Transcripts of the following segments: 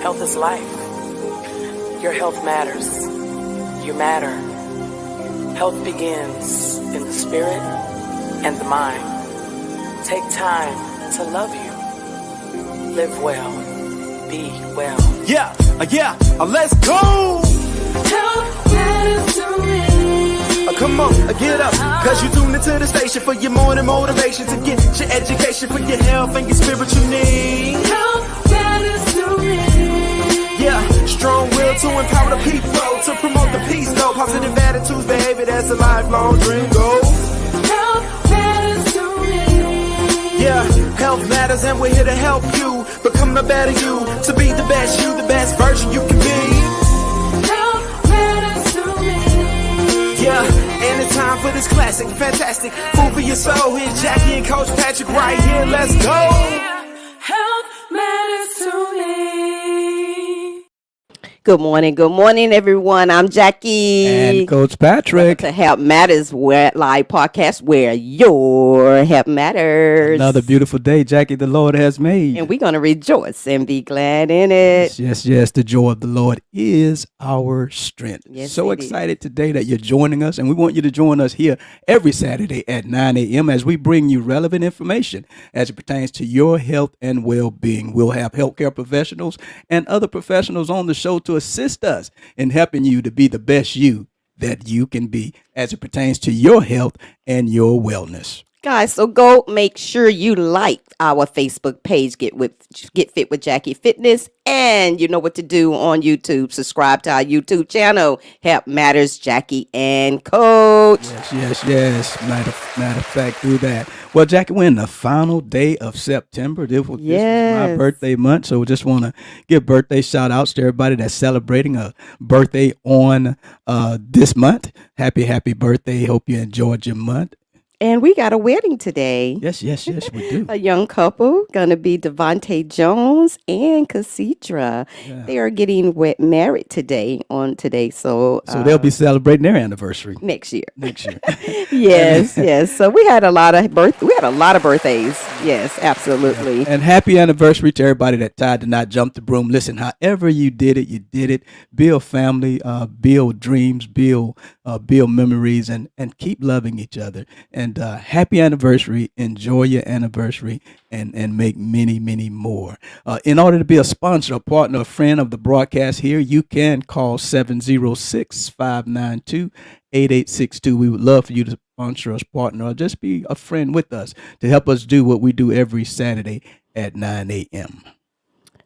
Health is life. Your health matters. You matter. Health begins in the spirit and the mind. Take time to love you. Live well. Be well. Let's go! Health matters to me. Come on, get up, cause you tuned into the station for your morning motivation to get your education for your health and your spiritual needs. Health matters to me. Yeah, strong will to empower the people, to promote the peace, though. Positive attitudes, behavior, that's a lifelong dream goal. Health matters to me. Yeah, health matters and we're here to help you become the better you, to be the best version you can be. Health matters to me. Yeah, and it's time for this classic, fantastic food for your soul. Here's Jackie and Coach Patrick right here. Let's go. Health matters to me. Good morning, everyone. I'm Jackie. And Coach Patrick. To Help Matters live podcast where your help matters. Another beautiful day, Jackie, the Lord has made. And we're going to rejoice and be glad in it. Yes. The joy of the Lord is our strength. Yes, so it excited today that you're joining us. And we want you to join us here every Saturday at 9 a.m. as we bring you relevant information as it pertains to your health and well-being. We'll have healthcare professionals and other professionals on the show to assist us in helping you to be the best you that you can be as it pertains to your health and your wellness. Guys, so go make sure you like our Facebook page, Get Fit with Jackie Fitness, and you know what to do on YouTube. Subscribe to our YouTube channel, Help Matters Jackie and Coach. Yes. Matter of fact, do that. Well, Jackie, we're in the final day of September. This was my birthday month, so we just want to give birthday shout outs to everybody that's celebrating a birthday on this month. Happy birthday. Hope you enjoyed your month. And we got a wedding today. Yes, we do. A young couple, going to be Devontae Jones and Cassidra. Yeah. They are getting married today. So they'll be celebrating their anniversary next year. Yes. So we had a lot of birthdays. Yes, absolutely. And happy anniversary to everybody that tied the knot, jumped the broom. Listen, however you did it. Build family, build dreams, build memories, and keep loving each other. And happy anniversary. Enjoy your anniversary and make many, many more. In order to be a sponsor, a partner, a friend of the broadcast here, you can call 706-592-8862. We would love for you to sponsor us, partner, or just be a friend with us to help us do what we do every Saturday at 9 a.m.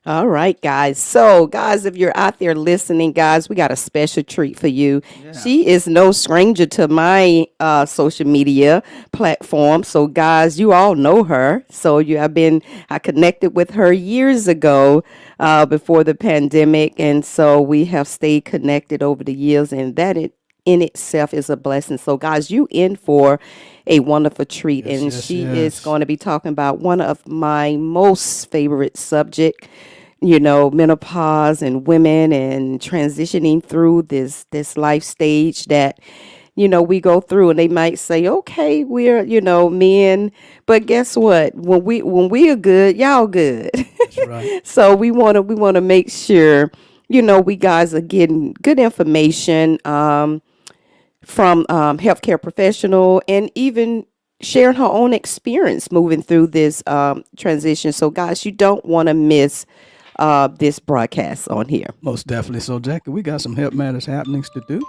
All right, guys. So, guys, if you're out there listening, guys, we got a special treat for you. Yeah. She is no stranger to my social media platform. So, guys, you all know her. So, I connected with her years ago before the pandemic. And so we have stayed connected over the years, and that in itself is a blessing. So, guys, you in for a wonderful treat. She is going to be talking about one of my most favorite subject, menopause and women and transitioning through this life stage that, we go through. And they might say, okay, we're, men, but guess what? When we are good, y'all good. That's right. So we want to make sure, we guys are getting good information, from healthcare professional, and even sharing her own experience moving through this transition. So, guys, you don't want to miss this broadcast on here. Most definitely. So, Jackie, we got some Help Matters happenings to do.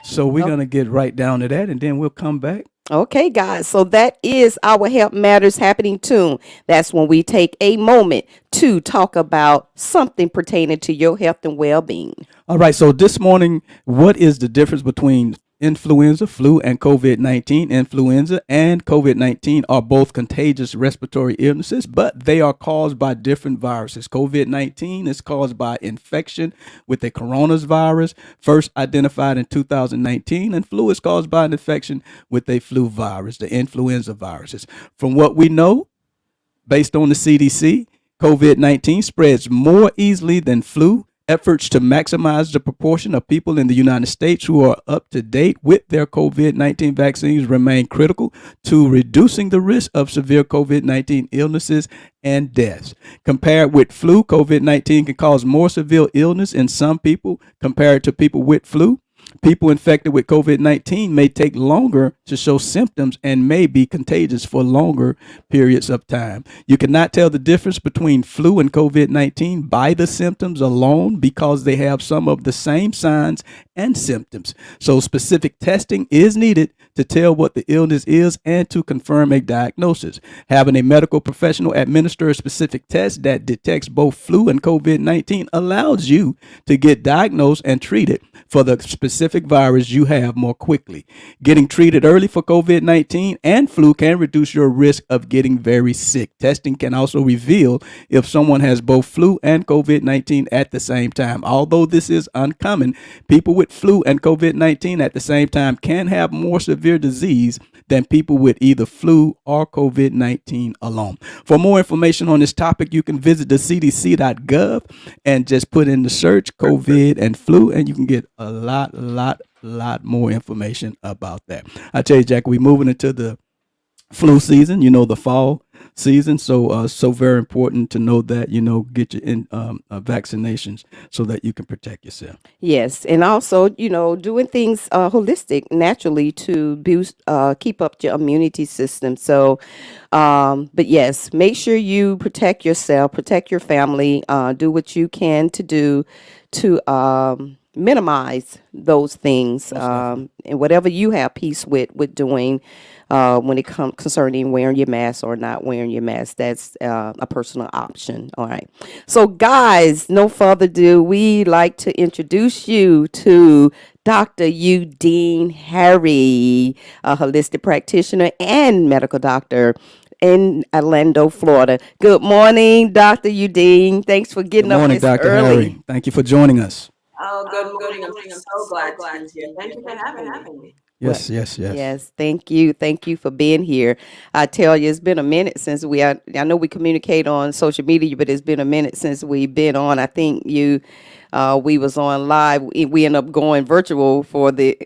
So we're going to get right down to that, and then we'll come back. Okay, guys. So that is our Help Matters happening tune. That's when we take a moment to talk about something pertaining to your health and well-being. All right. So this morning, what is the difference between influenza, flu, and COVID-19? Influenza and COVID-19 are both contagious respiratory illnesses, but they are caused by different viruses. COVID-19 is caused by infection with a coronavirus, first identified in 2019, and flu is caused by an infection with a flu virus, the influenza viruses. From what we know, based on the CDC, COVID-19 spreads more easily than flu Efforts to maximize the proportion of people in the United States who are up to date with their COVID 19 vaccines remain critical to reducing the risk of severe COVID 19 illnesses and deaths. Compared with flu, COVID 19 can cause more severe illness in some people compared to people with flu. People infected with COVID 19 may take longer to show symptoms and may be contagious for longer periods of time. You cannot tell the difference between flu and COVID 19 by the symptoms alone because they have some of the same signs and symptoms. So, specific testing is needed to tell what the illness is and to confirm a diagnosis. Having a medical professional administer a specific test that detects both flu and COVID 19 allows you to get diagnosed and treated for the specific virus you have more quickly. Getting treated early for COVID 19 and flu can reduce your risk of getting very sick. Testing can also reveal if someone has both flu and COVID 19 at the same time. Although this is uncommon, people with flu and COVID 19 at the same time can have more severe disease than people with either flu or COVID 19 alone. For more information on this topic, you can visit the cdc.gov and just put in the search COVID and flu, and you can get a lot more information about that. I tell you, Jack, we're moving into the flu season, the fall season. So very important to know that, get your vaccinations so that you can protect yourself. Yes, and also, doing things holistic naturally to boost, keep up your immunity system. So, but yes, make sure you protect yourself, protect your family, do what you can to do to minimize those things, and whatever you have peace with doing. When it comes concerning wearing your mask or not wearing your mask, that's a personal option. All right. So, guys, no further ado, we like to introduce you to Dr. Eudene Harry, a holistic practitioner and medical doctor in Orlando, Florida. Good morning, Dr. Eudene. Thanks for Good getting up morning, this Dr. early. Harry. Thank you for joining us. Oh, good morning. I'm so glad to be here. Thank you for having me. Yes, yes, yes. Yes, thank you. Thank you for being here. I tell you, it's been a minute since I know we communicate on social media, but it's been a minute since we've been on. I think we was on live. We ended up going virtual for the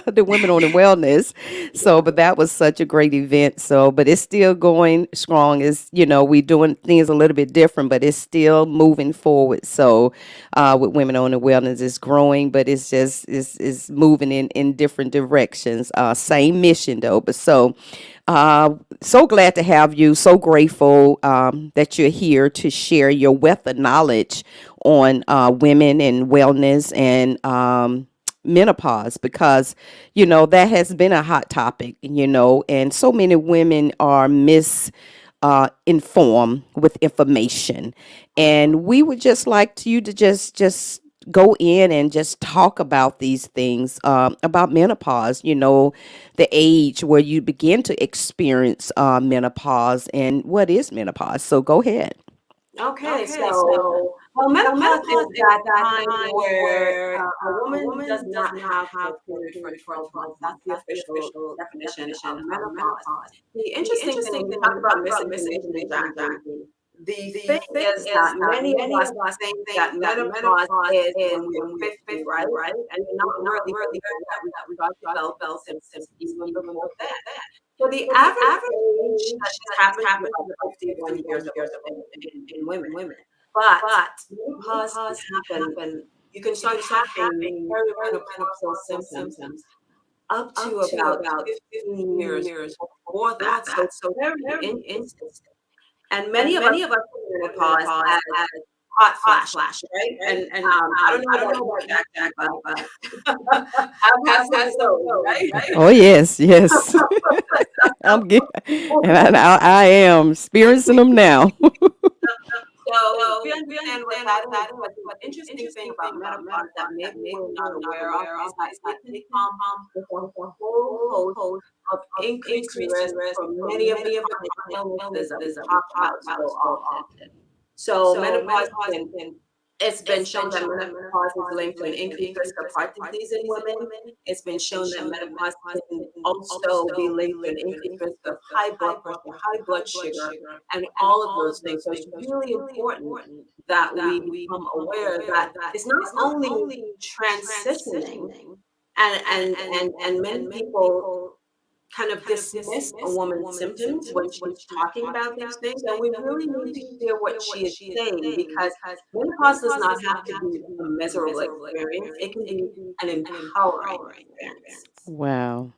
the Women on the Wellness. So, but that was such a great event. So, but it's still going strong. Is we doing things a little bit different, but it's still moving forward. So, with Women on the Wellness, it's growing, but it's just is moving in different directions. Same mission though, but so glad to have you. So grateful that you're here to share your wealth of knowledge on women and wellness and menopause, because that has been a hot topic, and so many women are informed with information, and we would just like you to just go in and just talk about these things, about menopause, the age where you begin to experience menopause, and what is menopause. So go ahead. Okay, well, menopause is that time where a woman does not have her period for 12 months. That's the official definition of menopause. The interesting thing, we talk about misinformation, Jackie. The thing is that many of us think that menopause is when we're 50, right? And we're not really aware that we start to develop symptoms even before that. So the average age that this happens is about 51 years old in women. But menopause can happen. You can start having perimenopausal symptoms up to about 15 years before that. So it's very interesting. And many of us in menopause as hot flash, right? And I don't know about Jack, but I've had those, right? Oh yes, yes. I'm good, and I am experiencing them now. So we understand what that is, but the interesting thing about menopause that maybe we're not aware of is that it can come with a whole host of increased risk for many of the illnesses that we talk about so often. So menopause can It's been shown that menopause is linked to an increased risk of heart disease in women. It's been shown that menopause can also be linked to an increased risk of high blood pressure, high blood sugar, and all of those things. So it's really important that we become aware that it's not only transitioning, and many people kind of dismiss a woman's symptoms when she's talking about these things, and we really need to hear what she is saying, because menopause does not have to be a miserable experience. It can be an empowering experience. Wow.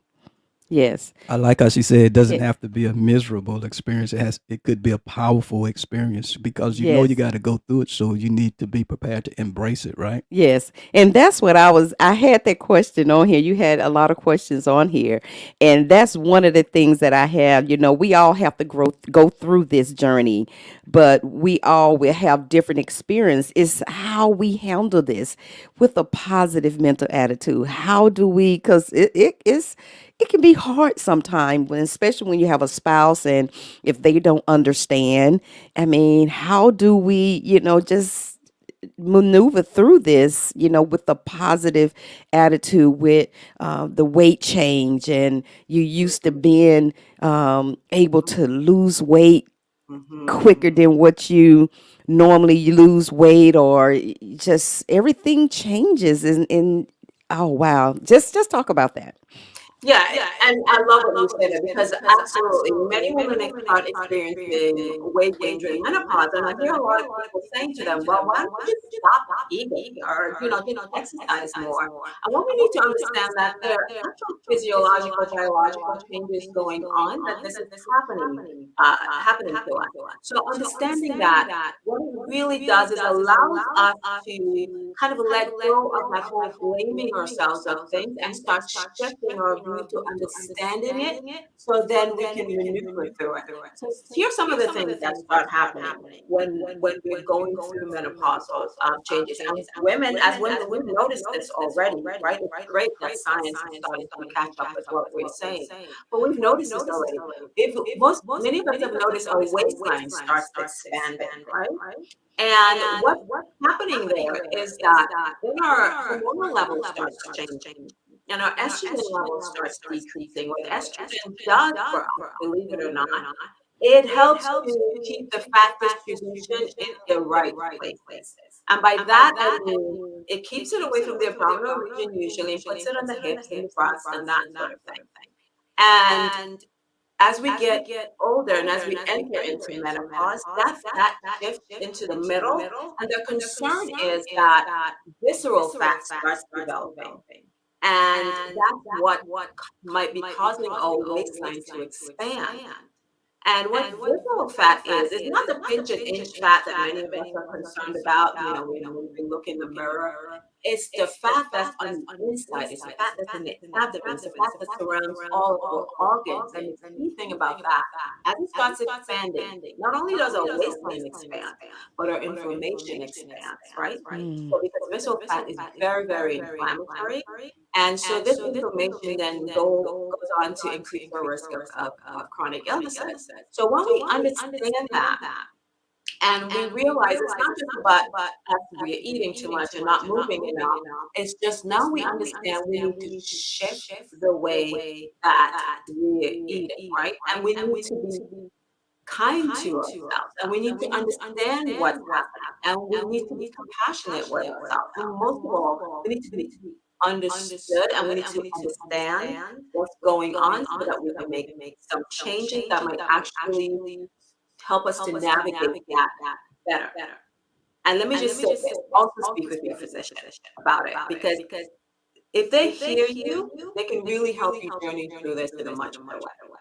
Yes. I like how she said it doesn't It, have to be a miserable experience. It could be a powerful experience because you know you yes. got to go through it, so you need to be prepared to embrace it, right? Yes. And that's what I had that question on here. You had a lot of questions on here. And that's one of the things that I have. We all have to go through this journey, but we all will have different experience. It's how we handle this with a positive mental attitude. How do we, because it can be hard sometimes, especially when you have a spouse and if they don't understand. I mean, how do we, just maneuver through this, with a positive attitude, with the weight change, and you used to being able to lose weight quicker Mhm. than what you lose weight, or just everything changes, and oh wow, just talk about that. Yeah, and I love what you said there, because absolutely, many women start experiencing weight gain during menopause, and I hear a lot of people saying to them, "Well, why don't you just stop eating, or just exercise more?" And what we need to understand, that there are actual physiological, biological changes going on, that this is happening to us. So understanding that, what it really does is allows us to kind of let go of that whole blaming ourselves of things and start shifting our view to understanding it, so then we can maneuver through it. So here's some of the things that start happening when we're going through menopausal changes. And as women, we've noticed this already, right? It's great that science is starting to catch up with what we're saying, but we've noticed this already. Many of us have noticed our waistline starts expanding, right? And what's happening there is that then our hormonal level starts changing, and our estrogen level starts decreasing. What estrogen does for us, believe it or not, it helps to keep the fat distribution in the right places. And by that, I mean it keeps it away from the abdominal region usually, and puts it on the hips and the breasts and that sort of thing. And as we get older and as we enter into menopause, that fat shifts into the middle, and the concern is that visceral fat starts developing. And that's what might be causing our waistline to expand. And what visceral fat is not the pinch and inch fat that many of us are concerned about, when we look in the mirror. It's the fat that's on the inside. It's the fat that's in the abdomen. It's the fat that surrounds all of our organs. And the key thing about that, as it starts expanding, not only does our waistline expand, but our inflammation expands, right? Mm. So because visceral fat is very, very inflammatory, and so this inflammation then goes on to increase our risk of chronic illnesses. So when we understand that, and we realize it's not just about us, we're eating too much and not moving enough. It's just now we understand we need to shift the way that we're eating, right? And we need to be kind to ourselves, and we need to understand what's happening, and we need to be compassionate with ourselves. And most of all, we need to be understood, and we need to understand what's going on, so that we can make some changes that might actually help us to navigate that better. And let me just say this, also speak with your physician about it, because if they hear you, they can really help you journey through this in a much better way.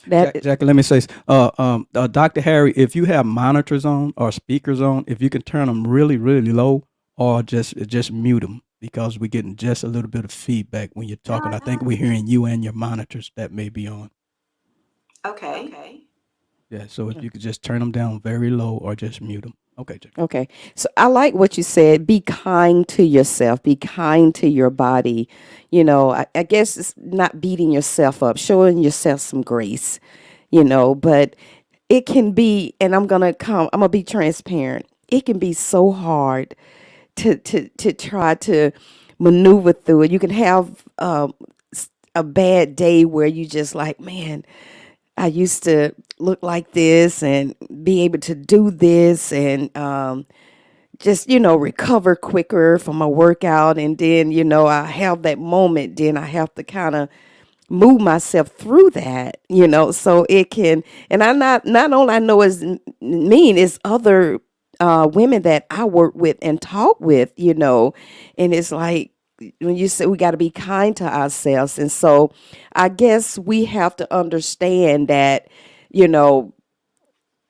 That Jackie, let me say, Dr. Harry, if you have monitors on or speakers on, if you can turn them really, really low, or just mute them, because we're getting just a little bit of feedback when you're talking. I think we're hearing you and your monitors that may be on. Okay. Yeah, so if you could just turn them down very low or just mute them. Okay, Jackie. Okay. So I like what you said. Be kind to yourself. Be kind to your body. I guess it's not beating yourself up, showing yourself some grace, but it can be, and I'm going to be transparent. it can be so hard to try to maneuver through it. You can have a bad day where you just like, man, I used to look like this and be able to do this and just, recover quicker from a workout. And then, I have that moment, then I have to kind of move myself through that, so it can, and I not only I know it's mean, it's other women that I work with and talk with, and it's like when you say we got to be kind to ourselves. And so I guess we have to understand that, you know,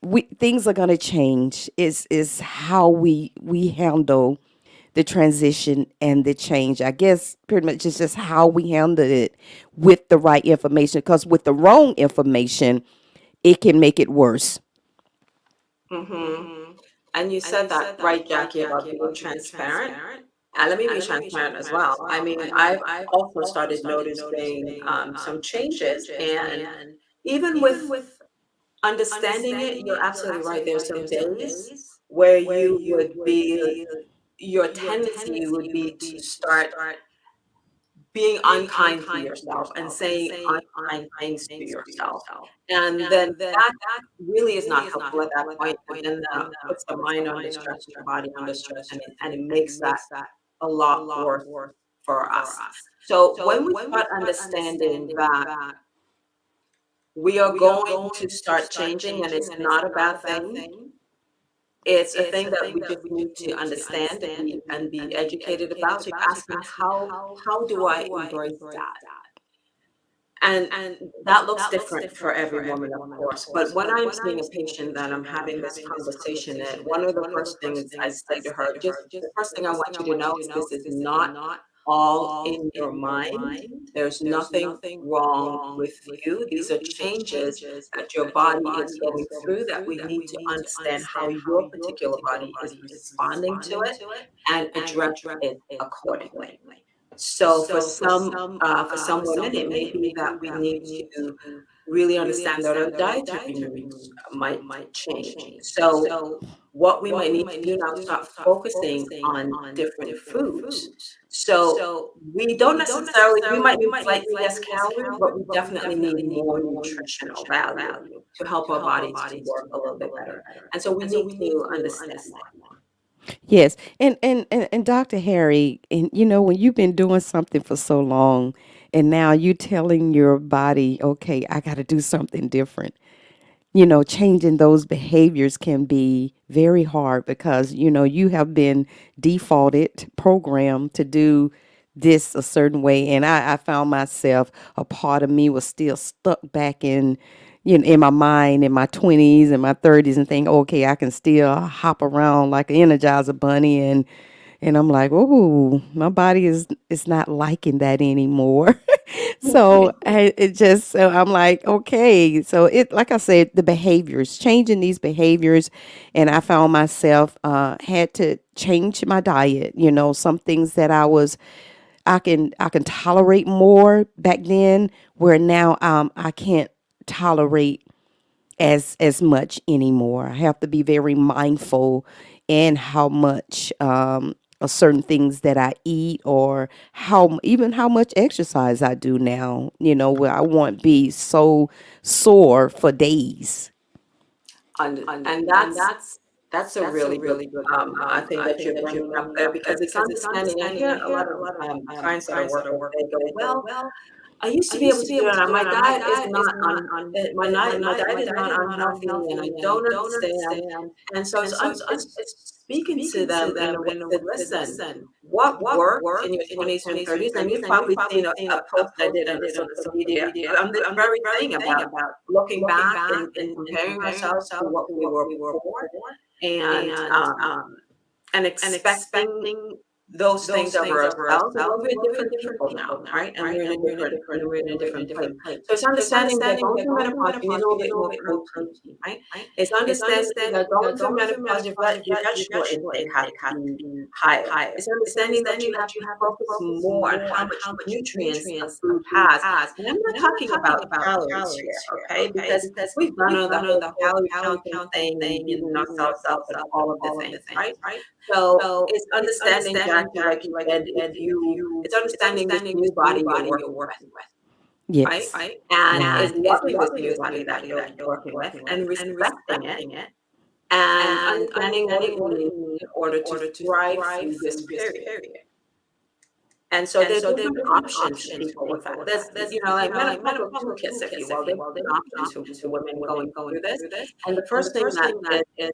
we things are going to change. Is how we handle the transition and the change. I guess pretty much it's just how we handle it with the right information. Because with the wrong information, it can make it worse. Hmm. And you said that, right, Jackie, about being transparent. And let me be transparent as well. I mean, I've also started noticing some changes, and even with understanding it, you're absolutely right. There's some days where you would be, your tendency would be to start being unkind to yourself and saying unkind things to yourself. And then that really is not helpful at that point. And then that puts the mind under stress and the body under stress, and it makes that a lot worse for us. So when we start understanding that we are going to start changing and it's not a bad thing, it's a thing that we just need to understand and be educated about. So you're asking, how do I embrace that? And that looks different for every woman, of course. But when I'm seeing a patient that I'm having this conversation, and one of the first things I say to her, just the first thing I want you to know is this is not all in your mind. There's nothing wrong with you. These are changes that your body is going through that we need to understand how your particular body is responding to it and address it accordingly. So for some women, it may be that we need to really understand that our dietary needs might change. So what we might need to do now is start focusing on different foods. So we don't necessarily, we might need slightly less calories, but we definitely need more nutritional value to help our bodies to work a little bit better. And so we need to understand that. Yes, and Dr. Harry, and when you've been doing something for so long, and now you telling your body, okay, I got to do something different. Changing those behaviors can be very hard because, you have been defaulted, programmed to do this a certain way. And I found myself, a part of me was still stuck back in my mind in my 20s and my 30s and think, okay, I can still hop around like an Energizer bunny. And I'm like, oh, my body is not liking that anymore. So I'm like, okay. So it, like I said, the behaviors, changing these behaviors. And I found myself, had to change my diet. Some things that I can tolerate more back then, where now, I can't tolerate as much anymore. I have to be very mindful in how much, of certain things that I eat, or even how much exercise I do now. Where I won't be so sore for days. And that's a really good thing that you're bringing up there, because it's understanding. I hear a lot of clients that I work with. They go, "Well, I used to be able to do it, and my diet is not unhealthy, and I don't understand." And so it's speaking to them in a way to listen. What worked in your 20s and 30s, and you've probably seen a post I did on social media on this very thing about looking back and comparing ourselves to what we were before, and expecting those things of ourselves, because we're different people now, right? And we're in a different place. So it's understanding that going through menopause, you need a little bit more protein, right? It's understanding that going through menopause, your vegetable intake has to be higher. It's understanding that you have to focus more on how much nutrients a food has. And I'm not talking about calories here, okay? Because we've done the whole calorie counting thing and beating ourselves up and all of the things, right? So it's understanding, Jackie, like you said, it's understanding this new body you're working with, right? Yes. And is loving this new body that you're working with and respecting it and understanding what it needs in order to thrive through this period. And so there are different options for people with that. There's like menopausal toolkits, if you will. There's different options for women going through this. And the first thing that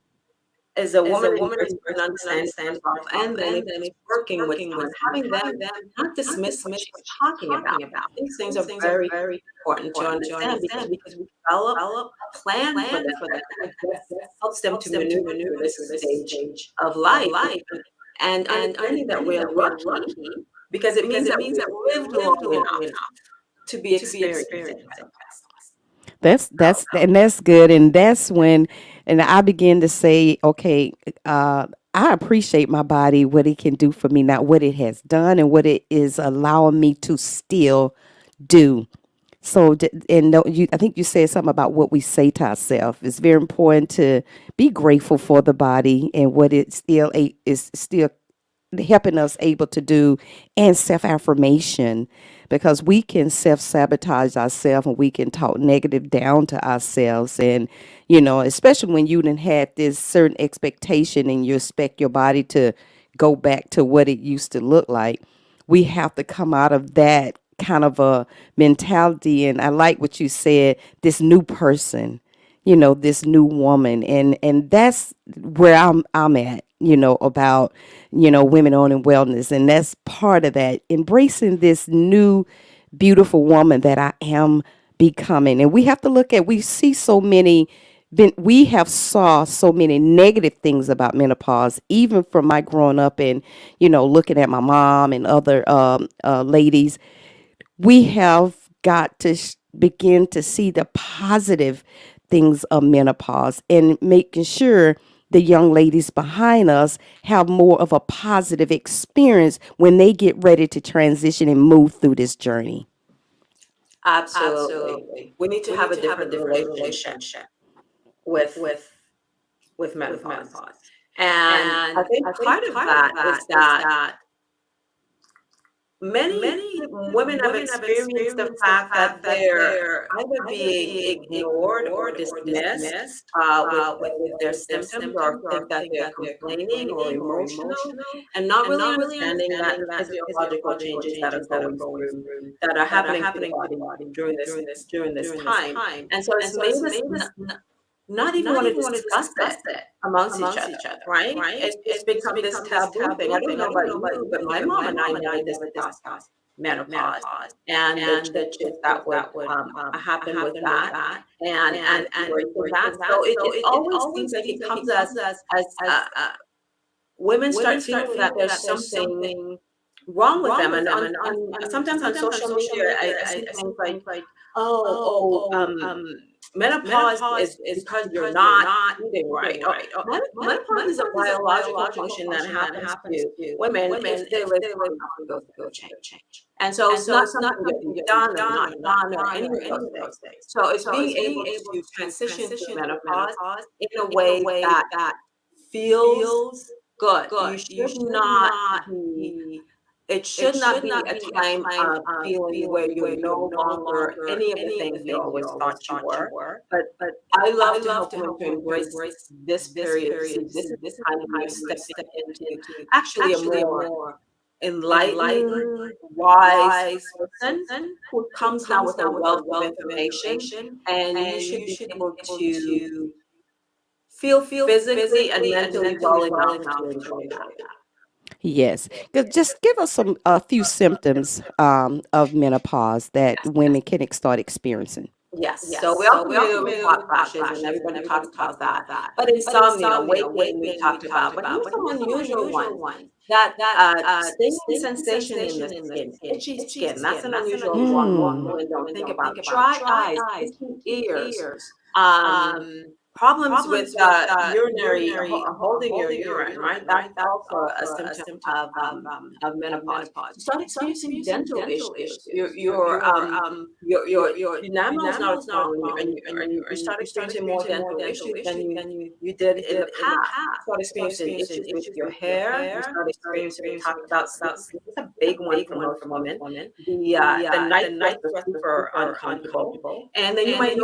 is a woman embracing and understanding herself, and then if it's working with someone, having them not dismiss what she's talking about. These things are very important to understand because we develop a plan for them that helps them to maneuver through this stage of life. And understanding that we're lucky because it means that we've lived long enough to be experiencing menopause. That's good, and that's when, and I begin to say, okay, I appreciate my body, what it can do for me, not what it has done, and what it is allowing me to still do. So, and no, I think you said something about what we say to ourselves. It's very important to be grateful for the body and what it still is still helping us able to do, and self-affirmation, because we can self-sabotage ourselves and we can talk negative down to ourselves. And especially when you done had this certain expectation and you expect your body to go back to what it used to look like, we have to come out of that kind of a mentality. And I like what you said, this new person, this new woman, and that's where I'm at, about, women on and wellness, and that's part of that, embracing this new beautiful woman that I am becoming. And we have to look at, we see so many, we have saw so many negative things about menopause, even from my growing up and, looking at my mom and other ladies. We have got to begin to see the positive things of menopause, and making sure the young ladies behind us have more of a positive experience when they get ready to transition and move through this journey. Absolutely. We need to have a different relationship with menopause. And I think part of that is that many women have experienced the fact that they're either being ignored or dismissed with their symptoms, or think that they're complaining or emotional, and not really understanding that physiological changes that are going through, that are happening to the body during this time. And so it's made us not even want to discuss it amongst each other, right? It's become this taboo thing. I don't know about you, but my mom and I never discussed menopause and the changes that would happen with that, and that. So it always seems like it comes as women start feeling that there's something wrong with them, and sometimes on social media I see things like, menopause is because you're not eating right. Menopause is a biological function that happens to women if they live long enough to go change. And so it's not something that you've done or not done or any of those things. So it's being able to transition to menopause in a way that feels good. You should not be It should not be a time of feeling where you're no longer any of the things you always thought you were. But I love to help women to embrace this period. This is this time you're stepping into actually a more enlightened, wise person who comes now with a wealth of information, and you should be able to feel physically and mentally well enough to enjoy that. Yes. Just give us a few symptoms of menopause that women can start experiencing. Yes, so we're all familiar with hot flashes, and everybody talks about that. But insomnia, weight gain, we talked about. But here's some unusual ones. That stinging sensation in the skin, itchy skin. That's an unusual one most women don't think about. Dry eyes, itchy ears, um, problems with urinary holding your urine, right? That's also a symptom of menopause. You start experiencing dental issues. Your enamel is not as strong, and you start experiencing more dental issues than you did in the past. You start experiencing issues with your hair. You start experiencing, we talked about sleep. Sleep is a big one for most women. The night sweats are super uncomfortable, and then you may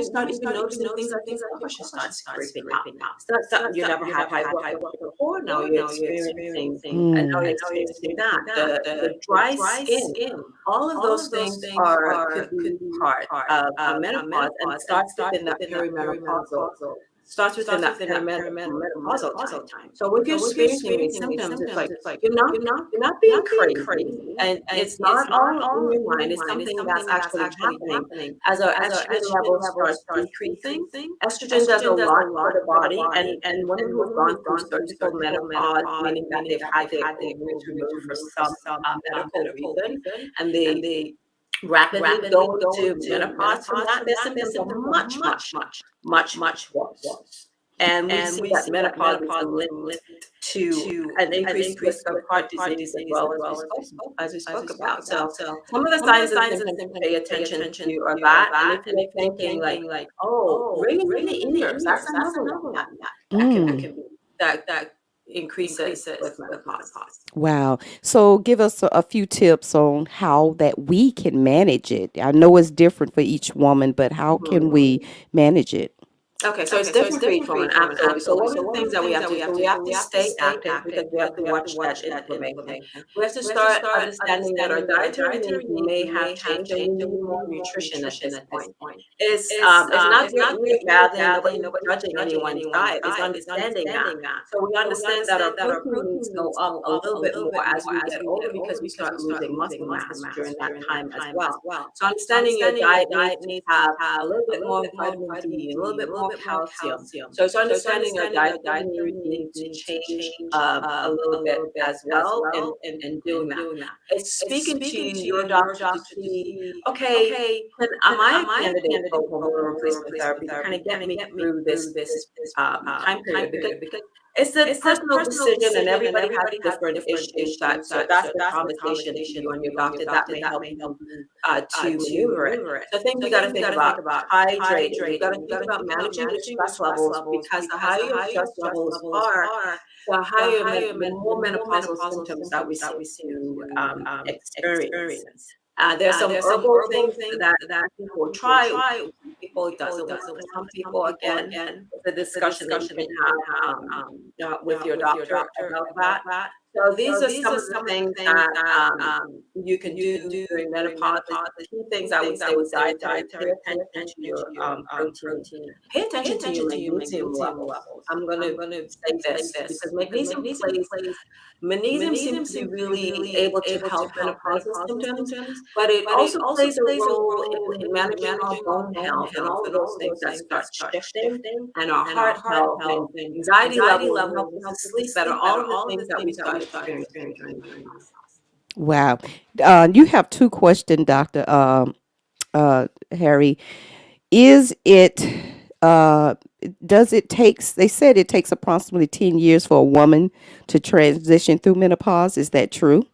start even noticing things like your blood pressure starts creeping up. It's not something you never had high blood pressure before. Now you're experiencing, and now you're experiencing that. The dry skin, all of those things could be part of menopause, and starts within that perimenopausal time. So if you're experiencing these symptoms, it's like you're not being crazy, and it's not all in your mind. It's something that's actually happening as our estrogen level starts decreasing. Estrogen does a lot for the body, and women who've gone through surgical menopause, meaning that they've had their ovaries removed for some medical reason, and they rapidly go into menopause from that, their symptoms are much worse. And we see that menopause is linked to an increased risk of heart disease as well as we spoke about. So some of the signs and symptoms to pay attention to are that. And if you're thinking like, oh, ringing in the ears, that's another one that can be that increases with menopause. Wow. So give us a few tips on how that we can manage it. I know it's different for each woman, but how can we manage it? Okay, so it's different for each woman, absolutely. So one of the things that we have to do, so we have to stay active because we have to watch that inflammation. We have to start understanding that our dietary needs may have changed and we need more nutrition at this point. It's not really a bad thing, nobody's judging anyone's diet, it's understanding that. So we understand that our protein needs go up a little bit more as we get older because we start losing muscle mass during that time as well. So understanding your diet needs to have a little bit more vitamin D, a little bit more calcium. So it's understanding your dietary routine to change a little bit as well, and doing that. It's speaking to your doctor to see, okay, am I a candidate for hormone replacement therapy to kind of get me through this time period? Because it's a personal decision, and everybody has different issues. So that's the conversation for you and your doctor that may help you to maneuver it. So things you got to think about: hydrating. You got to think about managing your stress levels, because the higher your stress levels are, the more menopausal symptoms that we seem to experience. There's some herbal things that people try. Some people it doesn't work. Some people, again, it's a discussion that you can have with your doctor about that. So these are some of the things that you can do during menopause. The key things I would say with dietary: pay attention to your protein. Pay attention to your magnesium levels. I'm going to say this because magnesium seems to be really able to help menopausal symptoms, but it also plays a role in managing our bone health and all of those things that start shifting, and our heart health and anxiety levels, and helping us to sleep better. All of the things that we start experiencing during menopause. Wow. You have two questions, Dr. Harry. Is it, uh, does it takes, they said it takes approximately 10 years for a woman to transition through menopause. Is that true?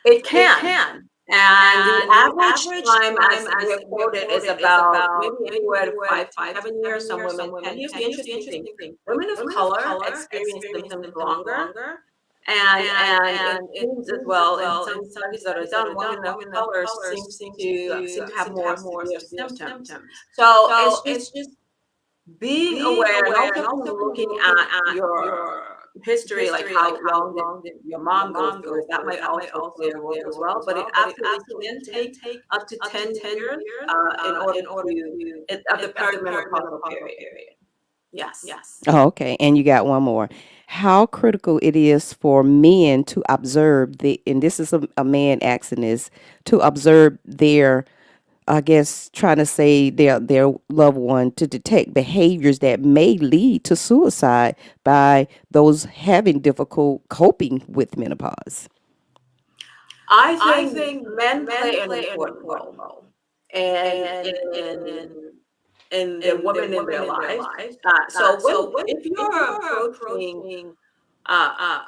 It can. And the average time, as we're quoted, is about maybe anywhere to 5 to 7 years. Some women 10 years. The interesting thing: women of color experience symptoms longer, and it seems as well in some studies that are done, women of color seem to have more severe symptoms. So it's just being aware, and also looking at your history, like how long did your mom go through it. That might also play a role as well. But it absolutely can take up to 10 years in order to of the perimenopausal period. Yes. Oh, okay. And you got one more. How critical it is for men to observe and this is a man asking this, to observe their I guess trying to say their loved one to detect behaviors that may lead to suicide by those having difficult coping with menopause. I think men play an important role and in the women in their lives. So when if you're approaching uh,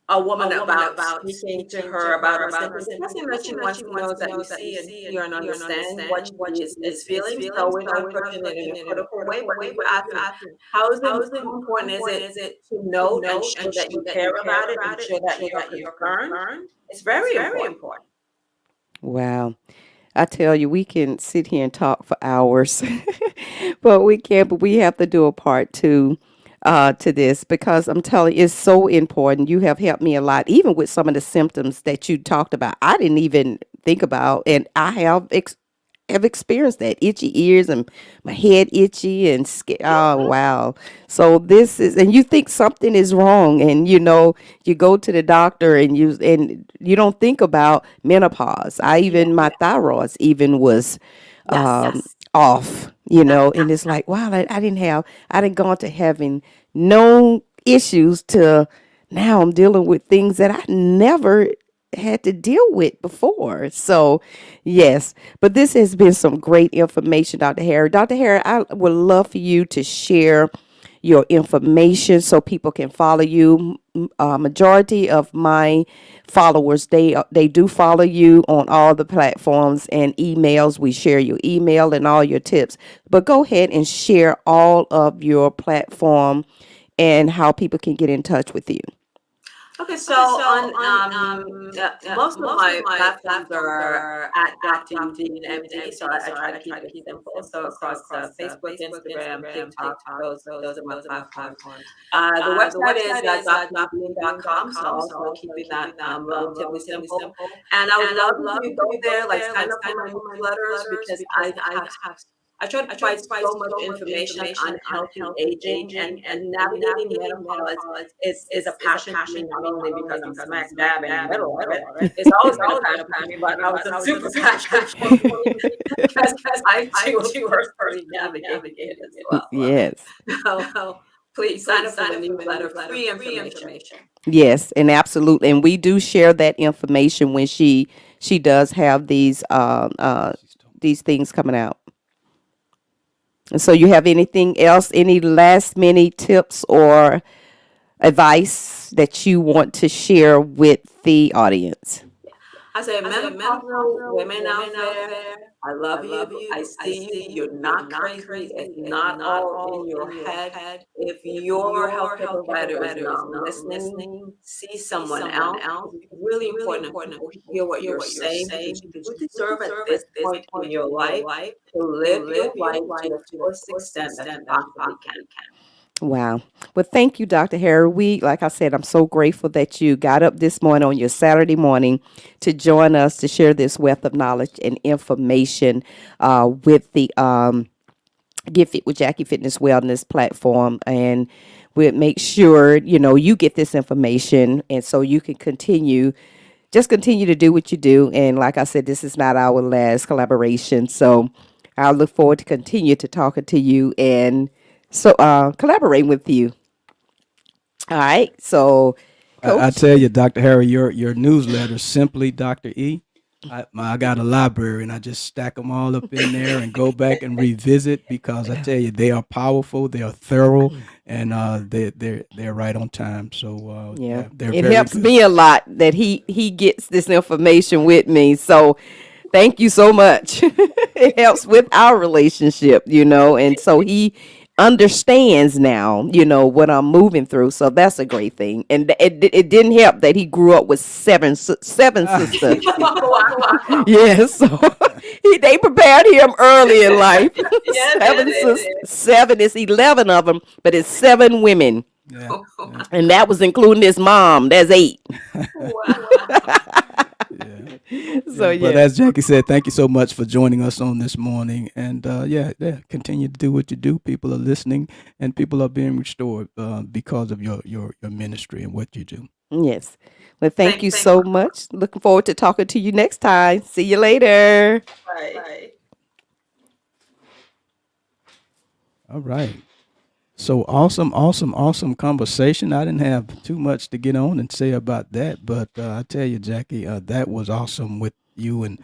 a woman about speaking to her about her symptoms, the first thing that she wants to know is that you see and hear and understand what she is feeling. So we're not approaching it in a critical way, but if you ask me, how important is it to note and show that you care about it and show that you're concerned? It's very important. Wow. I tell you, we can sit here and talk for hours, but we can't. But we have to do a part two to this because I'm telling you, it's so important. You have helped me a lot, even with some of the symptoms that you talked about. I didn't even think about, and I have experienced that itchy ears and my head itchy and oh wow. So this is, and you think something is wrong, and you go to the doctor and you don't think about menopause. I even my thyroid even was um off, and it's like wow, I didn't gone to having no issues to now I'm dealing with things that I never had to deal with before. So, yes, but this has been some great information, Dr. Harry. Dr. Harry, I would love for you to share your information so people can follow you. Majority of my followers, they do follow you on all the platforms and emails. We share your email and all your tips. But go ahead and share all of your platform and how people can get in touch with you. Okay, so on most of my platforms are at Dr. Eudene MD, so I try to keep it simple. So across Facebook, Instagram, TikTok, those are my platforms. The website is drudene.com, so also keeping that relatively simple. And I would love if you go there, like sign up for my newsletters because I try to provide so much information on healthy aging and navigating menopause is a passion for me, not only because I'm smack dab in the middle of it. It's always been a passion for me, but now it's a super passion for me because I too personally navigated it as well. Yes. So please sign up for the newsletter, free information. Yes, and absolutely, and we do share that information when she does have these things coming out. And so, you have anything else? Any last minute tips or advice that you want to share with the audience? I say, menopausal women out there, I love you. I see you. You're not crazy. It's not all in your head. If your healthcare provider is not listening, see someone else. It's really important that people hear what you're saying because you deserve at this point in your life to live your life to the fullest extent that you possibly can. Wow. Well, thank you, Dr. Harry. Like I said, I'm so grateful that you got up this morning on your Saturday morning to join us to share this wealth of knowledge and information with the Get Fit with Jackie Fitness Wellness platform. And we'll make sure, you get this information. And so you can just continue to do what you do. And like I said, this is not our last collaboration. So I look forward to continue to talking to you and so collaborating with you. All right. So, I Coach. tell you, Dr. Harry, your newsletter, Simply Dr. E. I got a library and I just stack them all up in there and go back and revisit because I tell you they are powerful, they are thorough, and they're right on time. So Yeah, they're it very helps good. me a lot that he gets this information with me. So thank you so much. It helps with our relationship, and so he understands now, what I'm moving through. So that's a great thing. And it didn't help that he grew up with seven sisters. Yes, so they prepared him early in life. Yeah, Seven sisters, seven is 11 of them, but it's seven women. Yeah, And that was including his mom. That's eight. wow. yeah. So But as Jackie said, thank you so much for joining us on this morning. And continue to do what you do. People are listening, and people are being restored because of your ministry and what you do. Yes. Well, thank you so much. Looking forward to talking to you next time. See you later. Bye. All right. So awesome conversation. I didn't have too much to get on and say about that, but I tell you, Jackie, that was awesome with you and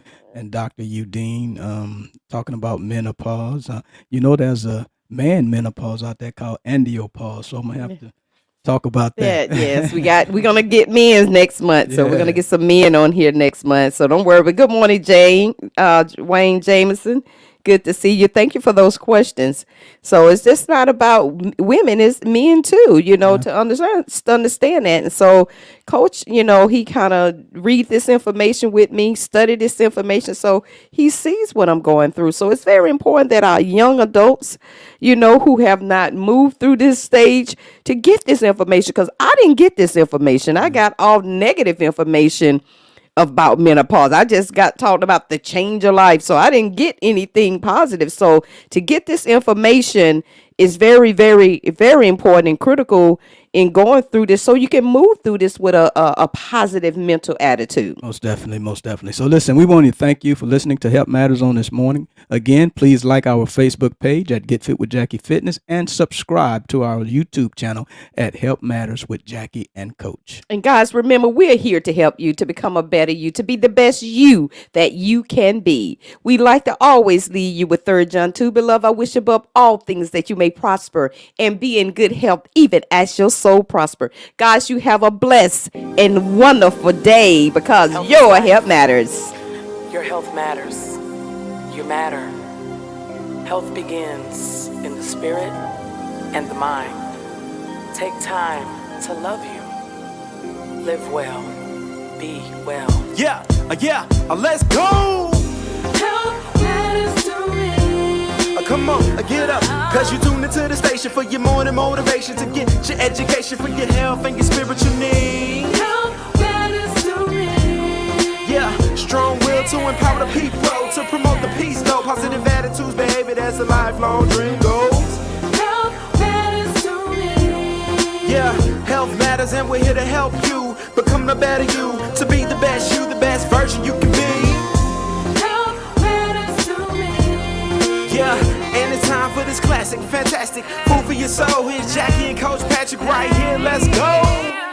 Dr. Eudene talking about menopause. There's a man menopause out there called endiopause, so I'm gonna have to talk about that. Yeah, yes, we're gonna get men next month, so we're gonna get some men on here next month. So don't worry. But good morning, Wayne Jameson. Good to see you. Thank you for those questions. So it's just not about women; it's men too. To understand that. And so, Coach, he kind of read this information with me, study this information, so he sees what I'm going through. So it's very important that our young adults, who have not moved through this stage, to get this information, because I didn't get this information. I got all negative information about menopause. I just got talked about the change of life. So I didn't get anything positive. So to get this information is very, very, very important and critical in going through this, so you can move through this with a positive mental attitude. Most definitely. So listen, we want to thank you for listening to Help Matters on this morning. Again, please like our Facebook page at Get Fit with Jackie Fitness and subscribe to our YouTube channel at Help Matters with Jackie and Coach. And guys, remember, we're here to help you to become a better you, to be the best you that you can be. We like to always leave you with 3 John 2. Beloved, I wish above all things that you may prosper and be in good health, even as your soul prosper. Guys, you have a blessed and wonderful day, because your health matters. Your health matters. You matter. Health begins in the spirit and the mind. Take time to love you. Live well. Be well. Let's go. Health matters to me. Come on, get up, cause you tuned into the station for your morning motivation to get your education for your health and your spiritual needs. Health matters to me. Strong will to empower the people, to promote the peace, though. Positive attitudes, behavior, that's a lifelong dream goals. Health matters to me. Health matters, and we're here to help you become the better you, to be the best you, the best version you can be. Health matters to me. And it's time for this classic, fantastic food for your soul. Here's Jackie and Coach Patrick right here. Let's go.